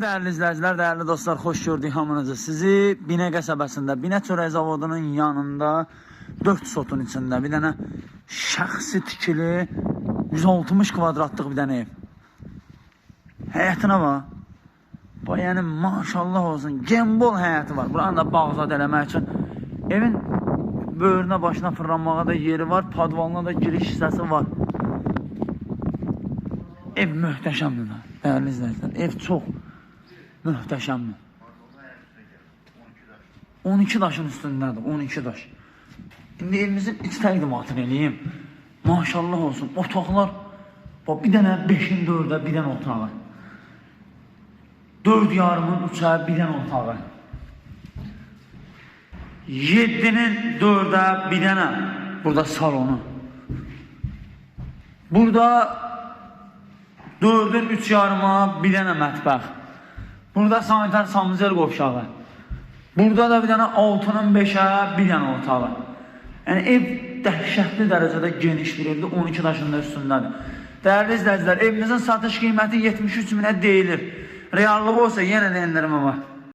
Değerli izləyicilər, değerli dostlar, xoş gördük hamınızı. Sizi Binə qəsəbəsində, Binə çörək zavodunun yanında 4 sotun içində bir dənə şəxsi tikili 160 kvadratlıq bir dənə ev. Həyətinə bax. Yəni maşallah olsun, gembol həyəti var. Buranı da bağzad eləmək üçün evin böyrünə başına fırlanmağa da yeri var, padvalına da giriş hissəsi var. Ev möhtəşəmdir da, değerli izləyicilər. Ev çox möhtəşəmdir. 12 daşın üstündədir, 12 daş. İndi evimizin iç təqdimatını eləyim. Maşallah olsun, otaqlar, bir dənə 5-in 4-ə bir dənə otağı. 4 yarımın 3-ə bir dənə otağı. 7-nin 4-ə bir dənə burada salonu. Burada 4-ün 3 yarıma bir dənə mətbəx. Burada sanitar sanuzel qovşağı. Burada da bir dənə 6-nın 5-ə bir dənə otağı. Yəni ev dəhşətli dərəcədə geniş bir evdir, 12 daşın da üstündədir. Değerli izləyicilər, evimizin satış qiyməti 73 minə deyilir. Reallığı olsa yenə də endirmə var.